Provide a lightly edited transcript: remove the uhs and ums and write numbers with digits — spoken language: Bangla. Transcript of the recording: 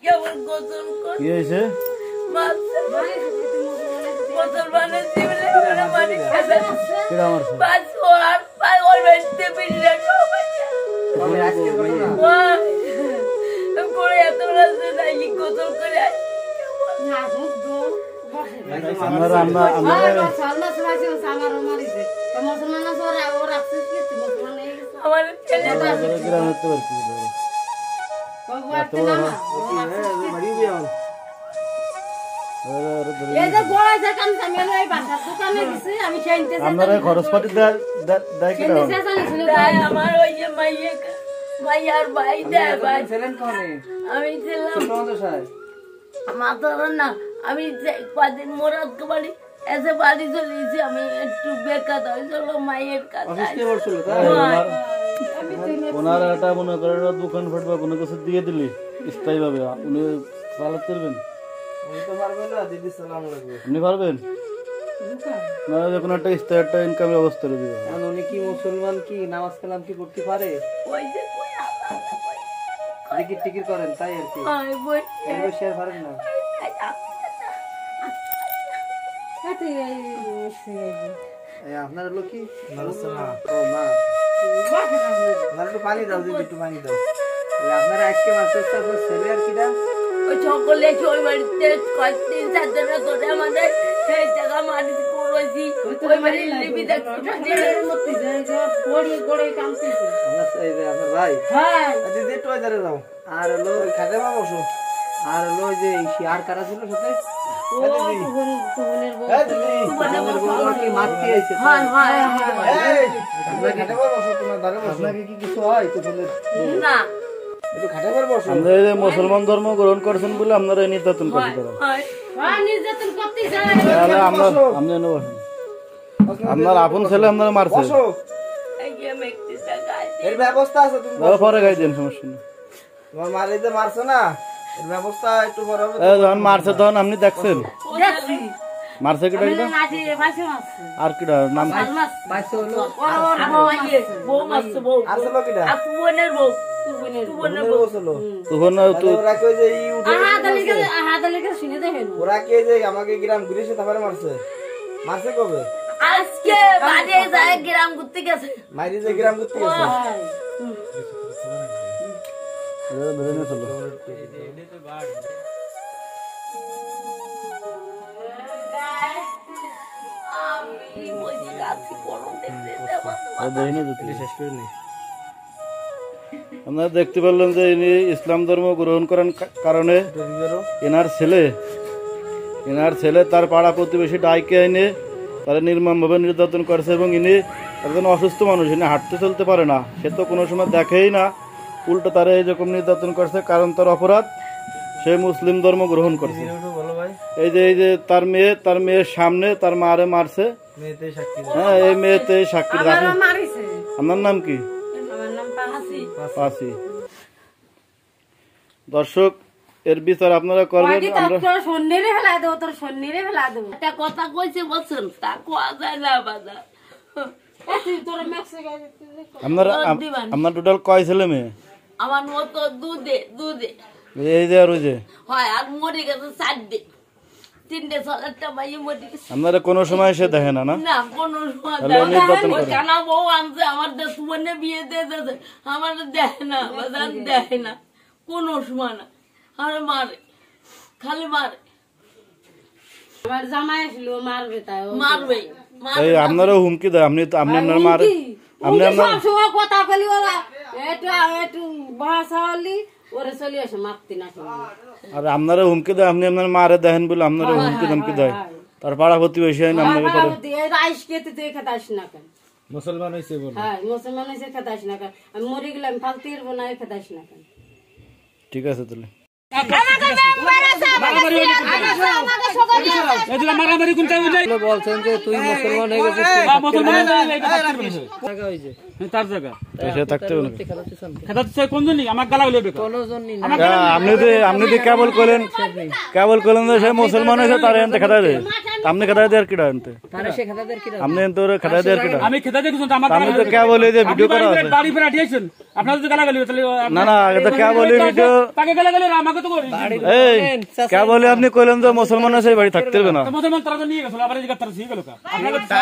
কেমন গোসল করে কি হয়েছে? মুসলমানের জীবনে ওরা মানে খেতে কিরা মারছে? বাস ওর পায় ওর বেশতে পিড়িরা সবাই করে এত রাস্তা নাই গোসল করে আসি আমরা আমরা আমরা আমার ছেলে গ্রামে তো আর কি আপনারা খরচপাতি দেয় কি আমার ওই যে মাইয়ার ভাই দেয় ভাই আমি ছিলাম মাথার না আমি কদিন মোরাদকে বাড়ি এসে বাড়ি চলে এসেছি আমি একটু বেকার হয়েছিল মায়ের কাছে ওনার একটা মনে করেন দোকান ফাট বা কোনো কিছু দিয়ে দিলি স্থায়ী ভাবে উনি চালাতে পারবেন? আপনি পারবেন না? যখন একটা স্থায়ী একটা ইনকামের ব্যবস্থা করে দিবে। উনি কি মুসলমান, কি নামাজ কালাম কি করতে পারে? ওই যে টিকিট টিকিট করেন তাই আর কি, শেয়ার পারেন না। আপনার হলো কি ও মা একটু পানি দাও, দিদি একটু পানি দাও। আপনারা আজকে মাসের ছেলে আর কিনা ওই সকলে ওই বাড়িতে কয়েকদিন সাধনা করে আমাদের সেই জায়গা মাটি করেছি ওই বাড়ির লিপি আপনার ভাই দিদি একটু বাজারে যাও। আর হলো খাতে মা বসো। আর হলো যে আর কারা ছিল সাথে মুসলমান ধর্ম গ্রহণ করছেন বলে আপনারা নির্যাতন করতে আপনার আপন ছেলে আপনারা মারছে এর ব্যবস্থা আছে, পরে গাই দেন, সমস্যা নেই। তোমার মারে যে মারছো না এর ব্যবস্থা একটু বড় হবে। যখন মারছে তখন আপনি দেখছেন মারছে কিটা কিটা আর কিটা নাম ওরা কে যে আমাকে গ্রাম ঘুরেছে তারপরে মারছে? মারছে কবে? আজকে বাড়ি যায় গ্রাম ঘুরতে গেছে, মাইরে যে গ্রাম ঘুরতে গেছে। আপনারা দেখতে পারলেন যে ইনি ইসলাম ধর্ম গ্রহণ করার কারণে এনার ছেলে তার পাড়া প্রতিবেশী ডাইকে এনে তারা নির্মমভাবে নির্যাতন করছে এবং ইনি একজন অসুস্থ মানুষ, ইনি হাঁটতে চলতে পারে না, সে তো কোনো সময় দেখেই না, উল্টো তারা এইরকম নির্যাতন করছে কারণ তার অপরাধ সে মুসলিম ধর্ম গ্রহণ করছে। এই যে তার মেয়ের সামনে তার মারে মারছে, হ্যাঁ এই মেয়েতে সাক্ষী। আপনার নাম কি? পাসি। দর্শক এর বিচার আপনারা করবেন। কথা কইছে বলছেন তা কোয়া যায় না বাজার। আপনার টোটাল কয় ছেলে মেয়ে? আমার মতো দুধে এই যে আর ওই যে হয় আর মরে গেছে 4 দিন, 3টে ছেলেটা মাইয়ে মরে গেছে। আপনারা কোনো সময় সে দেখে না? না কোনো সময় কানা বউ আনছে আমার দেশ মনে বিয়ে দিয়ে দিয়েছে, আমার দেখে না বাজার, দেখে না কোনো সময় না, আমার মারে খালি মারে। আমার জামাই আসলো মারবে, তাই মারবে। এই আপনারও হুমকি দেয়? আপনি আপনার মারে আপনি সবসময় কথা বলি ওরা একটু ভাষা হলি ওরে চলে আসে মারতে না। আর আপনারা হুমকি দেয়? আপনি আপনার মারে দেখেন বলে আপনারা হুমকি ধমকি দেয়? তার পাড়া প্রতিবেশী মুসলমান হয়েছে বলে, হ্যাঁ মুসলমান হয়েছে খেতে আসি না কেন, আমি মরে গেলাম ফালতে পারবো না, খেতে আসি না কেন। ঠিক আছে তাহলে বলছেন যে তুই মুসলমান হয়ে গেছিস, আপনি কেবল করলেন যে সে মুসলমান হয়েছে তার দেখা দেয়। আপনি খেদাই দেওয়ার কিটা আনতে তারে সে খাতাদের কি আপনি তোর খেদাই দেওয়ার কিটা আমি খেতে দেখুন তো আমার আমি তো কে বলে যে ভিডিও করা আছে বাড়ি ফেরা দিয়েছেন আপনারা যদি গালাগালি তাহলে না না আগে তো কে বলে ভিডিও তাকে গালাগালি আর আমাকে তো করি এই কে বলে আপনি কইলেন যে মুসলমান আছে বাড়ি থাকতে হবে না মুসলমান তারা তো নিয়ে গেছিল আবার এই কথা ঠিক গেল আপনারা